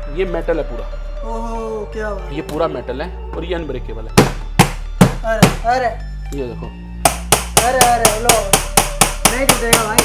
ये मेटल है पूरा। ओहो क्या बात। ये पूरा मेटल है और ये अनब्रेकेबल है। अरे अरे ये देखो, अरे अरे लो, नहीं टूटेगा भाई।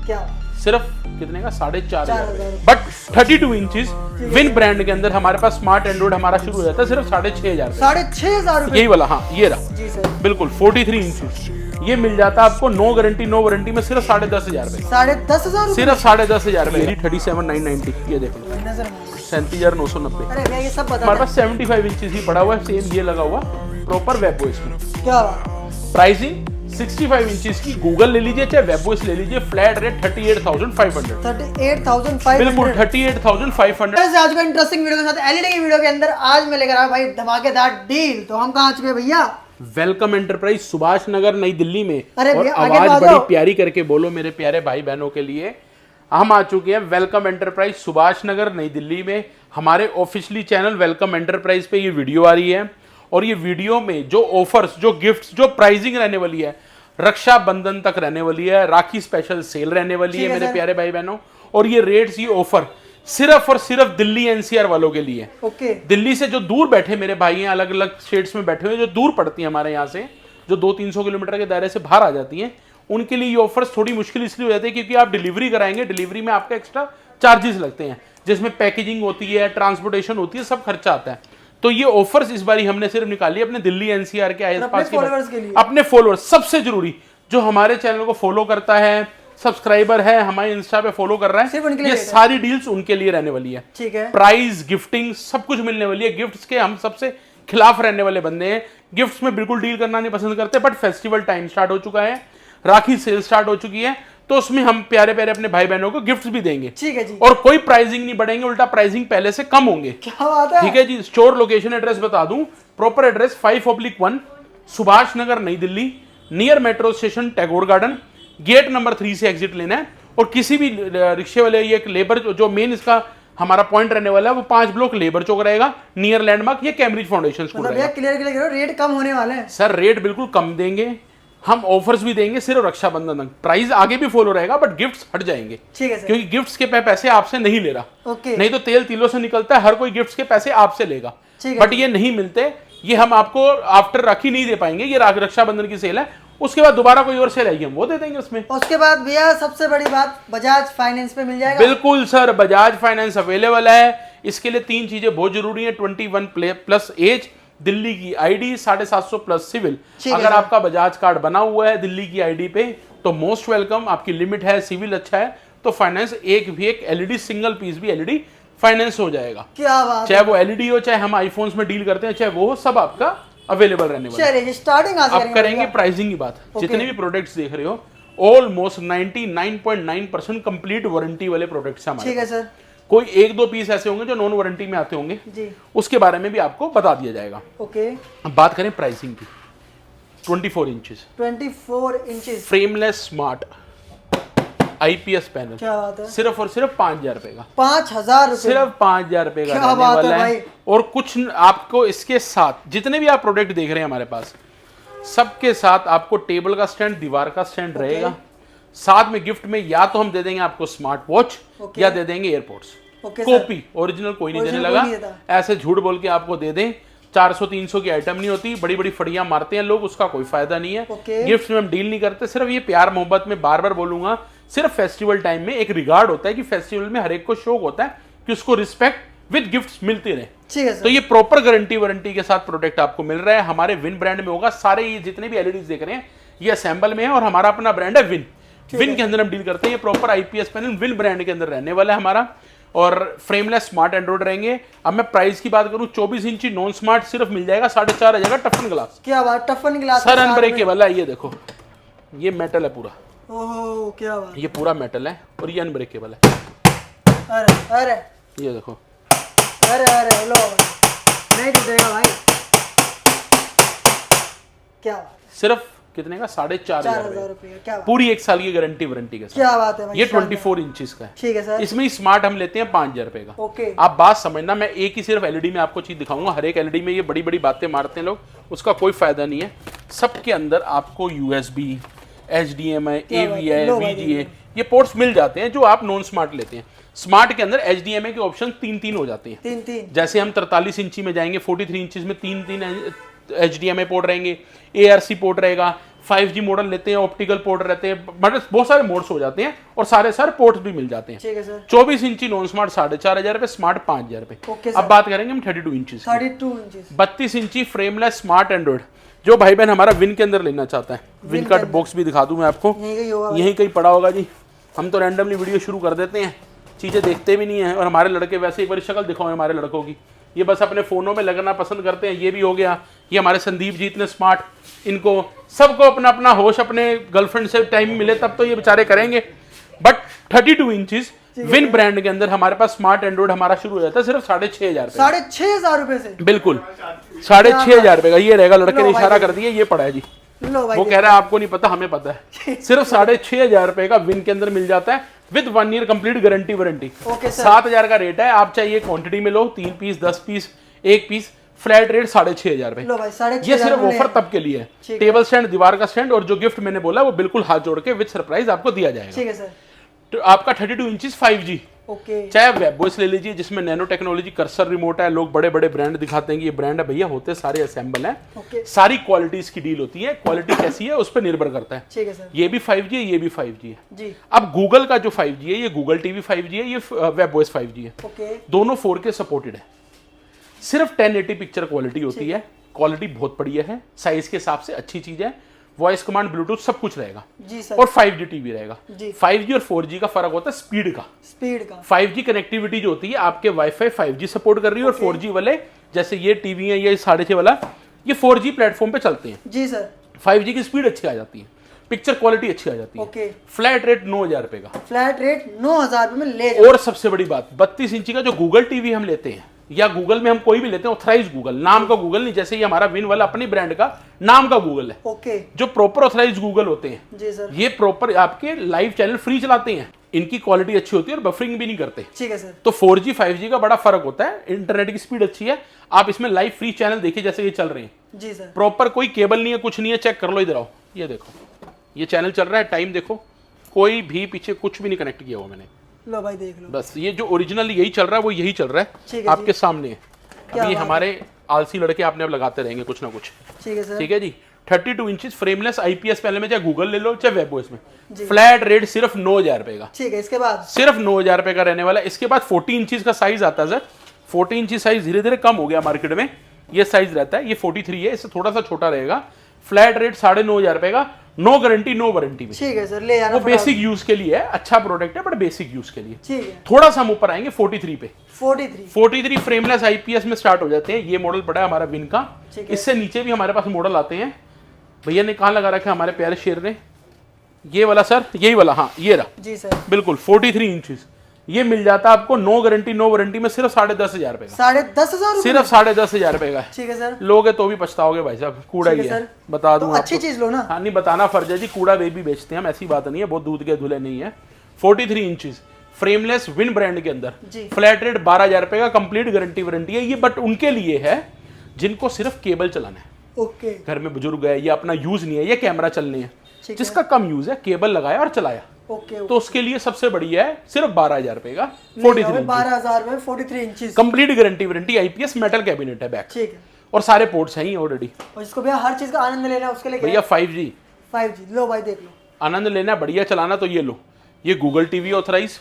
क्या सिर्फ कितने का? 4,500 4,500। बट 32 इंचेस विन ब्रांड के अंदर हमारे पास स्मार्ट एंड्रॉइड हमारा शुरू हो जाता है सिर्फ 6,500। 6,500 यही वाला, हाँ ये रहा जी सर। बिल्कुल 43 इंचेस। ये मिल जाता है आपको नो गारंटी नो वारंटी में सिर्फ 10,500 रुपए। 10,500 सिर्फ 10,500 रुपए। 37,990। ये देख लो, नजर 37,990। अरे भैया ये सब बता हमारे पास 75 इंचेस ही पड़ा हुआ है, सेम ये लगा हुआ प्रॉपर वेबओएस में। क्या बात। प्राइसिंग 65 इंचेस की गूगल ले लीजिए चाहे वेबओएस ले लीजिए, फ्लैट रेट 38,500। 38,500 बिल्कुल 38,500। आज का इंटरेस्टिंग वीडियो के साथ एलईडी की वीडियो के अंदर आज मैं लेकर आया भाई धमाकेदार डील। तो हम कहाँ आ चुके हैं भैया? वेलकम एंटरप्राइज सुभाष नगर नई दिल्ली में। अरे और भैया, आगे आवाज बढ़ो। बड़ी प्यारी करके बोलो मेरे प्यारे भाई बहनों के लिए। हम आ चुके हैं वेलकम एंटरप्राइज सुभाष नगर नई दिल्ली में। हमारे ऑफिशियली चैनल वेलकम एंटरप्राइज पे ये वीडियो आ रही है और ये वीडियो में जो ऑफर्स, जो गिफ्ट्स, जो प्राइसिंग रहने वाली है, रक्षाबंधन तक रहने वाली है, राखी स्पेशल सेल रहने वाली है मेरे प्यारे भाई बहनों। और ये रेट्स, ये ऑफर सिर्फ और सिर्फ दिल्ली एनसीआर वालों के लिए। ओके। दिल्ली से जो दूर बैठे मेरे भाई हैं, अलग अलग स्टेट्स में बैठे हुए जो दूर पड़ती हैं हमारे यहाँ से, जो 200-300 किलोमीटर के दायरे से बाहर आ जाती हैं, उनके लिए ये ऑफर्स थोड़ी मुश्किल इसलिए हो जाती है क्योंकि आप डिलीवरी कराएंगे, डिलीवरी में आपका एक्स्ट्रा चार्जेस लगते हैं, जिसमें पैकेजिंग होती है, ट्रांसपोर्टेशन होती है, सब खर्चा आता है। तो ये ऑफर्स इस बार हमने सिर्फ निकाली अपने दिल्ली एनसीआर के आसपास के अपने फॉलोअर्स। सबसे जरूरी जो हमारे चैनल को फॉलो करता है, सब्सक्राइबर है, हमारे इंस्टा पे फॉलो कर रहा है, ये सारी डील्स उनके लिए रहने वाली है। ठीक है। प्राइस, गिफ्टिंग सब कुछ मिलने वाली है। गिफ्ट्स के हम सबसे खिलाफ रहने वाले बंदे हैं। गिफ्ट्स में बिल्कुल डील करना नहीं पसंद करते, बट फेस्टिवल टाइम स्टार्ट हो चुका है, राखी सेल स्टार्ट हो चुकी है, तो उसमें हम प्यारे प्यारे अपने भाई बहनों को गिफ्ट्स भी देंगे। ठीक है जी। और कोई प्राइसिंग नहीं बढ़ेंगे, उल्टा प्राइसिंग पहले से कम होंगे। क्या बात है। ठीक है जी। स्टोर लोकेशन एड्रेस बता दूं, proper address 5/1 Subhash Nagar Nai Delhi, near metro station Tagore Garden, gate number 3 से एग्जिट लेना है। और किसी भी रिक्शे वाले, ये लेबर जो मेन इसका हमारा पॉइंट रहने वाला है वो 5 ब्लॉक लेबर चौक रहेगा, नियर लैंडमार्क, ये कैम्ब्रिज फाउंडेशन स्कूल रहेगा। क्लियर करो, रेट कम होने वाले हैं सर। रेट बिल्कुल कम देंगे, हम ऑफर्स भी देंगे सिर्फ रक्षाबंधन तक। प्राइस आगे भी फॉलो रहेगा बट गिफ्ट्स हट जाएंगे। ठीक है सर। क्योंकि गिफ्ट्स के पैसे आपसे नहीं ले रहा। ओके। नहीं तो तेल तिलों से निकलता है, हर कोई गिफ्ट्स के पैसे आपसे लेगा, बट ये नहीं मिलते। ये हम आपको आफ्टर राखी नहीं दे पाएंगे, ये रक्षाबंधन की सेल है। उसके बाद दोबारा कोई और सेल आएगी, हम वो दे देंगे उसमें। उसके बाद भैया सबसे बड़ी बात, बजाज फाइनेंस पे मिल जाएगा? बिल्कुल सर, बजाज फाइनेंस अवेलेबल है। इसके लिए 3 चीजें बहुत जरूरी है: 21+ एज, दिल्ली की आईडी, 750 प्लस सिविल। अगर आपका बजाज कार्ड बना हुआ है दिल्ली की आईडी पे तो मोस्ट वेलकम, आपकी लिमिट है, सिविल अच्छा है तो फाइनेंस एक एलईडी, सिंगल पीस भी एलईडी फाइनेंस हो जाएगा। क्या बात। चाहे वो एलईडी हो, चाहे हम आईफोन्स में डील करते हैं, चाहे वो हो, सब आपका अवेलेबल रहने वाला है। चलिए स्टार्टिंग आप करेंगे प्राइसिंग की बात। जितने भी प्रोडक्ट्स देख रहे हो ऑलमोस्ट 99.9% कंप्लीट वारंटी वाले प्रोडक्ट्स हैं हमारे। ठीक है सर। कोई 1-2 पीस ऐसे होंगे जो नॉन वारंटी में आते होंगे जी, उसके बारे में भी आपको बता दिया जाएगा। ओके। अब बात करें प्राइसिंग की। 24 inches 24 inches frameless smart IPS panel. क्या बात है। सिर्फ और सिर्फ 5,000 रुपए का। 5,000 रुपए? सिर्फ 5,000 रुपए का क्या रहने बात वाला है भाई। है। और कुछ आपको इसके साथ जितने भी आप प्रोडक्ट देख रहे हैं हमारे पास, सबके साथ आपको टेबल का स्टैंड, दीवार का स्टैंड रहेगा। साथ में गिफ्ट में या तो हम दे देंगे आपको स्मार्ट वॉच या दे देंगे एयरपोर्ट्स। कॉपी ओरिजिनल कोई नहीं देने लगा, ऐसे झूठ बोल के आपको दे दें। 400-300 की आइटम नहीं होती, बड़ी बड़ी फड़ियां मारते हैं लोग, उसका कोई फायदा नहीं है। गिफ्ट में हम डील नहीं करते। सिर्फ ये प्यार मोहब्बत में, बार बार बोलूंगा, सिर्फ फेस्टिवल टाइम में एक रिगार्ड होता है कि फेस्टिवल में हर एक को शौक होता है कि उसको रिस्पेक्ट विद गिफ्ट्स मिलते रहे। ठीक है। तो ये प्रॉपर गारंटी वारंटी के साथ प्रोडक्ट आपको मिल रहा है, हमारे विन ब्रांड में होगा। सारे ये जितने भी एलईडीज देख रहे हैं ये असेंबल में है और हमारा अपना ब्रांड है विन। विन के अंदर हम डील करते हैं। ये proper IPS panel win brand के अंदर रहने वाला है हमारा, और फ्रेमलेस स्मार्ट एंड्रॉइड रहेंगे। अब मैं प्राइस की बात करूं, 24 इंची नॉन स्मार्ट सिर्फ मिल जाएगा 4,500 का टफन ग्लास। क्या बात, टफन ग्लास सर अनब्रेकेबल है। ये देखो, ये मेटल है पूरा। ओहो क्या बात। ये पूरा मेटल है और ये अनब्रेकेबल है। अरे अरे ये देखो, अरे अरे लो, नहीं टूटेगा भाई। क्या बात। सिर्फ कितने का? 4,500 रुपए। क्या बात। पूरी 1 साल की गारंटी वारंटी के साथ। क्या बात है भाई। ये 24 इंचेस का है। ठीक है सर। इसमें स्मार्ट हम लेते हैं 5,000 रुपए का। ओके। आप बात समझना, मैं एक ही सिर्फ एलईडी में आपको चीज दिखाऊंगा। हर एक एलईडी में ये बड़ी बड़ी बातें मारते हैं लोग, उसका कोई फायदा नहीं है। सबके अंदर आपको यूएसबी, HDMI, क्या बात AV है, है, लो भाई VGA, ये पोर्ट्स मिल जाते हैं जो आप नॉन स्मार्ट लेते हैं। स्मार्ट के अंदर HDMI के ऑप्शन 3 हो जाते हैं। 3 जैसे हम 43 इंची में जाएंगे, 43 इंचज में 3 HDMI पोर्ट रहेंगे, ARC पोर्ट रहेगा। 5G मॉडल लेते हैं, ऑप्टिकल पोर्ट रहते हैं, मतलब बहुत सारे मोड्स हो जाते हैं और सारे पोर्ट्स भी मिल जाते हैं। ठीक है सर। 24 इंची नॉन स्मार्ट 4,500 रुपए, स्मार्ट 5,000 रुपए। ओके अब बात करेंगे हम 32 इंची 32 इंचेस। 32 इंची फ्रेमलेस स्मार्ट एंड्रॉइड, जो भाई बहन हमारा विन के अंदर लेना चाहता है। विन का बॉक्स भी दिखा दूं मैं आपको, यहीं कहीं होगा। यहीं कहीं पड़ा होगा जी। हम तो रैंडमली वीडियो शुरू कर देते हैं, चीज़ें देखते भी नहीं है। और हमारे लड़के वैसे एक बार शक्ल दिखाओ हमारे लड़कों की, ये बस अपने फ़ोनों में लगना पसंद करते हैं। ये भी हो गया। ये हमारे संदीप जी इतने स्मार्ट, इनको सबको अपना अपना होश, अपने गर्लफ्रेंड से टाइम मिले तब तो ये बेचारे करेंगे। बट 32 इंचज विन ब्रांड के अंदर हमारे पास स्मार्ट एंड्रॉइड हमारा शुरू हो जाता है सिर्फ 6,500 रुपए। 6,500 रुपए से? बिल्कुल 6,500 रुपए का ये रहेगा। लड़के ने इशारा कर दिया, ये पड़ा है जी। लो भाई, वो कह रहा है आपको नहीं पता, हमें पता है। सिर्फ 6,500 रुपए का विन के अंदर मिल जाता है with 1 year complete guarantee warranty. Okay sir. 7,000 का रेट है। आप चाहिए क्वांटिटी में लो, 3 piece, 10 piece, 1 piece, flat rate 6,500 रुपए। लो भाई, 6,500 ये सिर्फ ऑफर तब के लिए है। टेबल स्टैंड, दीवार का स्टैंड और जो गिफ्ट मैंने बोला वो बिल्कुल हाथ जोड़ के विद सरप्राइज आपको दिया जाएगा। ठीक है सर। तो आपका 32 इंचज 5G, ओके। चाहे वेबवॉइस ले लीजिए जिसमें नैनो टेक्नोलॉजी, कर्सर रिमोट है। लोग बड़े बड़े ब्रांड दिखाते हैं कि ये ब्रांड है, भैया होते सारे असेंबल हैं। ओके। सारी क्वालिटी इसकी डील होती है, क्वालिटी कैसी है उस पर निर्भर करता है। ठीक है सर। ये भी 5G है, ये भी 5G है जी। अब गूगल का जो 5G है, ये गूगल टीवी 5G है, ये वेबवॉइस 5G है। ओके। दोनों 4K सपोर्टेड है। सिर्फ 1080 पिक्चर क्वालिटी होती है। क्वालिटी बहुत बढ़िया है, साइज के हिसाब से अच्छी चीज है। वॉइस कमांड, ब्लूटूथ सब कुछ रहेगा। जी सर। और 5G टीवी रहेगा। जी। 5G और 4G का फर्क होता है स्पीड का। स्पीड का। 5G कनेक्टिविटी जो होती है आपके वाईफाई 5G सपोर्ट कर रही है और 4G वाले जैसे ये टीवी है, ये 6.5 वाला, ये 4G प्लेटफॉर्म पे चलते हैं। जी सर। 5G की स्पीड अच्छी आ जाती है, पिक्चर क्वालिटी अच्छी आ जाती है। ओके। फ्लैट रेट 9,000 रुपए का। फ्लैट रेट 9,000 रुपए में ले जाओ। और सबसे बड़ी बात, 32 इंची का जो गूगल टीवी हम लेते हैं या गूगल में हम कोई भी लेते हैं, ऑथराइज गूगल, नाम का गूगल नहीं। जैसे ये हमारा विन वाला अपनी ब्रांड का नाम का गूगल है। ओके। जो प्रॉपर ऑथराइज गूगल होते हैं, जी सर। ये प्रॉपर आपके लाइव चैनल फ्री चलाते हैं। इनकी क्वालिटी अच्छी होती है और बफरिंग भी नहीं करते। ठीक है सर। तो 4G 5G का बड़ा फर्क होता है। इंटरनेट की स्पीड अच्छी है, आप इसमें लाइव फ्री चैनल देखिए जैसे ये चल रहे हैं। जी सर। प्रॉपर कोई केबल नहीं है, कुछ नहीं है। चेक कर लो, इधर आओ, ये देखो, ये चैनल चल रहा है, टाइम देखो, कोई भी पीछे कुछ भी नहीं कनेक्ट किया हुआ मैंने। लो भाई देख लो, बस ये जो ओरिजिनल यही चल रहा है वो यही चल रहा ठीक है, है आपके सामने है। क्या अभी बात हमारे आलसी लड़के आपने अब लगाते रहेंगे कुछ ना कुछ। ठीक है सर। ठीक है जी। 32 इंचज फ्रेमलेस IPS पैनल में, चाहे गूगल ले लो चाहे वेबवॉइस में। जी। फ्लैट रेट सिर्फ 9,000 रुपए का। ठीक है, इसके बाद सिर्फ 9,000 रुपए का रहने वाला है। इसके बाद 40 इंचज का साइज आता है सर। 40 इंची साइज धीरे धीरे कम हो गया मार्केट में, ये साइज रहता है। ये 43 है, इससे थोड़ा सा छोटा रहेगा। फ्लैट रेट 9,500 रुपए का, नो गारंटी नो वारंटी में। ठीक है सर, ले जाना वो फटाफट। बेसिक यूज के लिए है, अच्छा प्रोडक्ट है बट बेसिक यूज के लिए। ठीक है। थोड़ा सा हम ऊपर आएंगे 43 पे। 43 फ्रेमलेस IPS में स्टार्ट हो जाते हैं। ये मॉडल पड़ा है हमारा विन का। ठीक है। इससे नीचे भी हमारे पास मॉडल आते हैं। भैया ने कहाँ लगा रखा है हमारे प्यारे शेर ने, ये वाला सर, यही वाला, हाँ ये रहा। जी सर। बिल्कुल 43 इंचज। ये मिल जाता है आपको नो गारंटी नो वारंटी में सिर्फ 10,500 रुपए का। 10,500 सिर्फ 10,500 रुपए का है। ठीक है सर। लोगे तो भी पछताओगे भाई साहब, कूड़ा ठीक ही है है, सर। बता तो दूं अच्छी चीज लो ना। हाँ नहीं, बताना फर्ज है जी, कूड़ा वे भी बेचते हैं हम, ऐसी बात नहीं है, बहुत दूध के धुले नहीं है। 43 इंचज फ्रेमलेस विन ब्रांड के अंदर, जी। फ्लैट रेट 12,000 रुपए का, कंप्लीट गारंटी वारंटी है ये। बट उनके लिए है जिनको सिर्फ केबल चलाना है, ओके। घर में बुजुर्ग है, ये अपना यूज नहीं है, ये कैमरा चलने है, ठीक है। जिसका कम यूज है, केबल लगाया और चलाया, ओके। तो उसके लिए सबसे बढ़िया है सिर्फ 12,000 रुपए का 43 12,000 में 43 inches, complete guarantee warranty, IPS metal cabinet है बैक, ठीक है। और सारे पोर्ट्स हैं ही ऑलरेडी। और जिसको भैया हर चीज का आनंद लेना है उसके लिए क्या भैया 5G 5G लो भाई, देख लो। आनंद लेना है, बढ़िया चलाना, तो ये लो। ये गूगल टीवी ऑथराइज,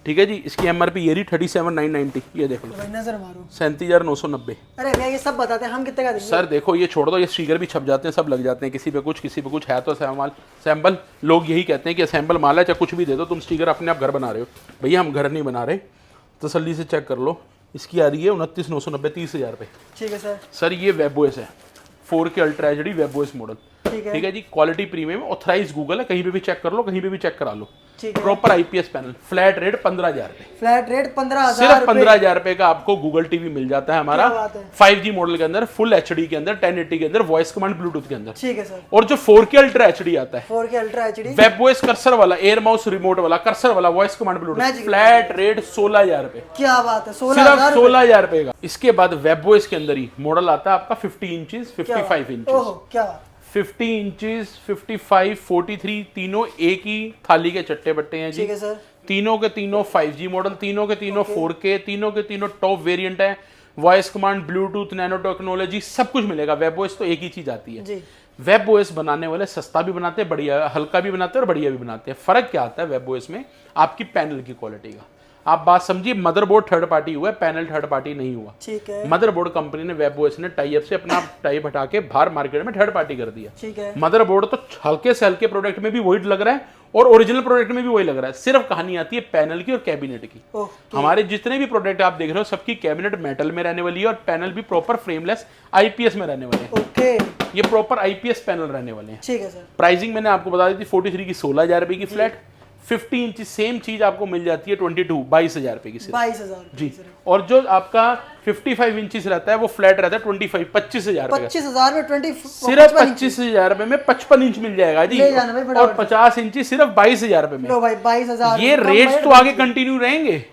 ठीक है जी। इसकी MRP ये रही 37,990, ये देख लो। तो भाई नजर मारो, 37,990। अरे भैया ये सब बताते हैं, हम कितने का देंगे? सर देखो ये छोड़ दो, ये स्टिकर भी छप जाते हैं, सब लग जाते हैं, किसी पे कुछ किसी पे कुछ है तो सैम्पल। लोग यही कहते हैं कि असेंबल माल है, चाहे कुछ भी दे दो, तुम स्टिकर अपने आप घर बना रहे हो। भैया हम घर नहीं बना रहे, तसल्ली से चेक कर लो। इसकी आ रही है 29,990, 30,000 रुपये। ठीक है सर। सर ये वेबओएस है, 4K ultra HD webOS model, ठीक है। ठीक है जी। क्वालिटी प्रीमियम, ऑथराइज गूगल है, कहीं पे भी चेक कर लो, कहीं पे भी चेक करा लो। ठीक है। Proper IPS panel, flat rate 15,000 रुपये। फ्लैट रेट 15,000 सिर्फ 15,000 रुपए का आपको गूगल टीवी मिल जाता है हमारा, क्या बात है। 5G मॉडल के अंदर, फुल HD के अंदर, 1080 के अंदर, वॉइस कमांड ब्लूटूथ के अंदर। ठीक है सर। और जो 4K अल्ट्रा HD आता है, 4K ultra HD, web voice cursor वाला, एयर माउस रिमोट वाला, कर्सर वाला, voice command Bluetooth, Magic। Flat rate 16,000 रुपए। क्या बात है, सिर्फ 16,000 16,000 रुपए का। इसके बाद वेब वॉइस के अंदर ही मॉडल आता है आपका 50 इंचज, 55 इंचज। ओहो क्या बात। 50 इंचेस, 55, 43 तीनों एक ही थाली के चट्टे बट्टे हैं जी। ठीक है सर। तीनों के तीनों 5G मॉडल, तीनों के तीनों 4K, तीनों के तीनों टॉप वेरिएंट है। Voice command, Bluetooth, nano technology, सब कुछ मिलेगा। वेब ओएस तो एक ही चीज आती है जी। वेब ओएस बनाने वाले सस्ता भी बनाते हैं, बढ़िया हल्का भी बनाते हैं और बढ़िया भी बनाते हैं। फर्क क्या आता है वेब ओएस में? आपकी पैनल की क्वालिटी का। आप बात समझिए, मदरबोर्ड थर्ड पार्टी हुआ है, पैनल थर्ड पार्टी नहीं हुआ। ठीक है। मदरबोर्ड कंपनी ने वेब ओएस ने टाई अप से अपना टाई हटा के बाहर मार्केट में थर्ड पार्टी कर दिया। ठीक है। मदरबोर्ड तो हल्के से हल्के प्रोडक्ट में भी वही लग रहा है और ओरिजिनल प्रोडक्ट में भी वही लग रहा है। सिर्फ कहानी आती है पैनल की और कैबिनेट की। हमारे जितने भी प्रोडक्ट आप देख रहे हो सबकी कैबिनेट मेटल में रहने वाली है और पैनल भी प्रॉपर फ्रेमलेस आईपीएस में रहने वाले हैं। ओके। ये प्रॉपर आईपीएस पैनल रहने वाले हैं। ठीक है सर। प्राइसिंग मैंने आपको बता दी थी 43 की 16,000 रुपए की फ्लैट। 50 इंच सेम चीज आपको मिल जाती है 22,000 रुपए की सिर्फ। 22,000 जी। और जो आपका 55 इंचेस रहता है वो फ्लैट रहता है 25,000 रुपए का। 25,000 में 20 सिर्फ 25,000 रुपए में 55 इंच मिल जाएगा जी। ले जाना भाई फटाफट। और 50 इंची सिर्फ 22,000 रुपए में। लो भाई 22,000। ये रेट्स तो आगे कंटिन्यू रहेंगे।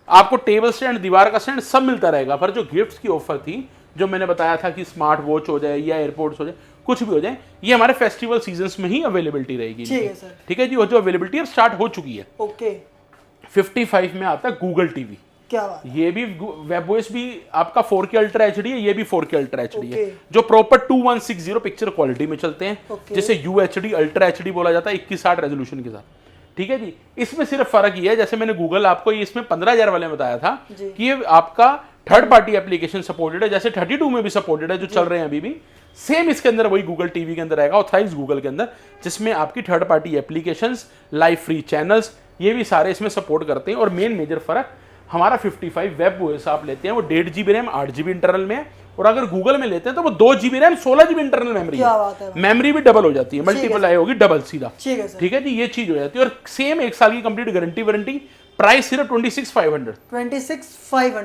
आपको टेबल स्टैंड, दीवार का स्टैंड सब मिलता रहेगा। पर जो गिफ्ट्स की ऑफर थी, जो मैंने बताया था कि स्मार्ट वॉच हो जाए या एयरपोर्ट्स हो जाए, कुछ भी हो जाए, ये हमारे फेस्टिवल सीजन्स में ही अवेलेबिलिटी रहेगी। ठीक है सर। ठीक है जी। और जो अवेलेबिलिटी अब स्टार्ट हो चुकी है। ओके। 55 में आता है गूगल टीवी। क्या बात। ये भी वेब ओएस भी आपका 4K अल्ट्रा एचडी है, ये भी 4K अल्ट्रा एचडी है, Okay. जो प्रॉपर 2160 पिक्चर क्वालिटी में चलते हैं। Okay. जिसे UHD अल्ट्रा एचडी बोला जाता है 2160 रेजोल्यूशन के साथ। ठीक है जी। इसमें सिर्फ फर्क ये है, जैसे मैंने गूगल आपको इसमें 15,000 वाले में बताया था कि ये आपका थर्ड पार्टी एप्लीकेशन सपोर्टेड है, जैसे 32 में भी सपोर्टेड है जो चल रहे हैं अभी भी। सेम इसके अंदर वही गूगल टीवी के अंदर आएगा, ऑथराइज्ड गूगल के अंदर, जिसमें आपकी third party applications, live free channels, ये भी सारे इसमें सपोर्ट करते हैं। और मेन मेजर फर्क, हमारा 55 वेब ओएस आप लेते हैं वो 1.5 GB रैम 8 GB इंटरनल में है, और अगर गूगल में लेते हैं तो वो 2 GB RAM 16 GB internal memory क्या बात है। मेमोरी भी डबल हो जाती है, मल्टीप्लाई होगी डबल सीधा। ठीक है सर। ठीक है जी। ये चीज हो जाती है। और सेम 1 साल की कंप्लीट गारंटी वारंटी। प्राइस सिर्फ 26,500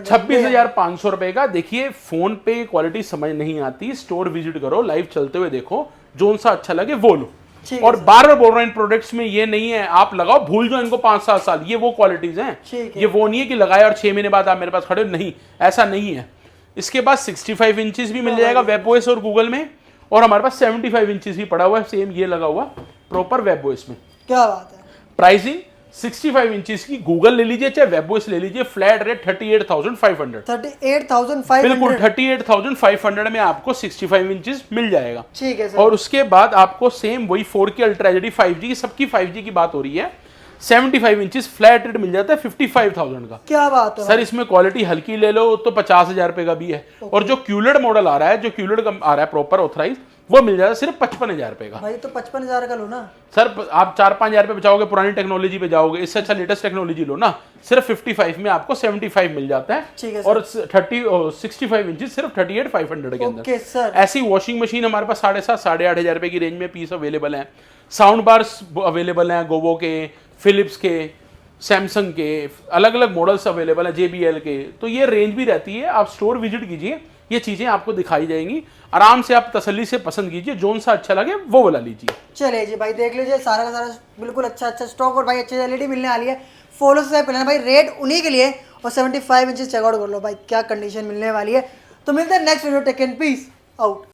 26,500 रुपए का। देखिए फोन पे क्वालिटी समझ नहीं आती, स्टोर विजिट करो, लाइव चलते हुए देखो, जोन सा अच्छा लगे वो लो। और बार बार बोल रहा हूं इन प्रोडक्ट्स में ये नहीं है आप लगाओ भूल जाओ इनको 5-7 साल, ये वो क्वालिटीज हैं। ये वो नहीं है कि लगाए और 6 महीने बाद आप मेरे पास खड़े हो, नहीं, ऐसा नहीं है। इसके बाद 65 इंचेस भी मिल जाएगा वेब ओएस और गूगल में, और हमारे पास 75 इंचेस भी पड़ा हुआ है सेम ये लगा हुआ प्रॉपर वेब ओएस में। क्या बात है। प्राइसिंग 65 इंचेस की गूगल ले लीजिए चाहे वेब ओएस ले लीजिए, फ्लैट रेट 38,500। 38,500 बिल्कुल 38,500 में आपको 65 इंचेस मिल जाएगा। ठीक है सर। और उसके बाद आपको सेम वही 4K अल्ट्रा एचडी 5G, सबकी 5G की बात हो रही है, 75 इंचेस फ्लैट रेट मिल जाता है 55,000 का। क्या बात है सर। इसमें क्वालिटी हल्की ले लो तो 50,000 रुपए का भी है। और जो क्यूलेड मॉडल आ रहा है, जो क्यूलेड आ रहा है प्रॉपर ऑथराइज, वो मिल जाएगा सिर्फ 55,000 रुपए का। भाई तो 55,000 का लो ना सर। आप 4-5,000 रुपए बचाओगे, पुरानी टेक्नोलॉजी पे जाओगे, इससे अच्छा लेटेस्ट टेक्नोलॉजी लो ना। सिर्फ 55 में आपको 75 मिल जाता है। ठीक है और 65 इंच सिर्फ 38,500 के अंदर। Okay sir. ऐसी वॉशिंग मशीन हमारे पास 7,500-8,500 रुपए की रेंज में पीस अवेलेबल है। साउंड बार्स अवेलेबल हैं गोवो के, फिलिप्स के, सैमसंग के, अलग अलग मॉडल्स अवेलेबल हैं, JBL के। तो ये रेंज भी रहती है। आप स्टोर विजिट कीजिए, ये चीजें आपको दिखाई जाएंगी। आराम से आप तसल्ली से पसंद कीजिए, जोन सा अच्छा लगे वो वाला लीजिए। चलिए जी भाई देख लीजिए सारा का सारा बिल्कुल अच्छा स्टॉक, और भाई अच्छी एलईडी मिलने वाली है। फॉलो से पहले भाई रेट उन्हीं के लिए, और 75 इंचेस चेकआउट कर लो भाई, क्या कंडीशन मिलने वाली है। तो मिलते हैं next video. Take and peace out.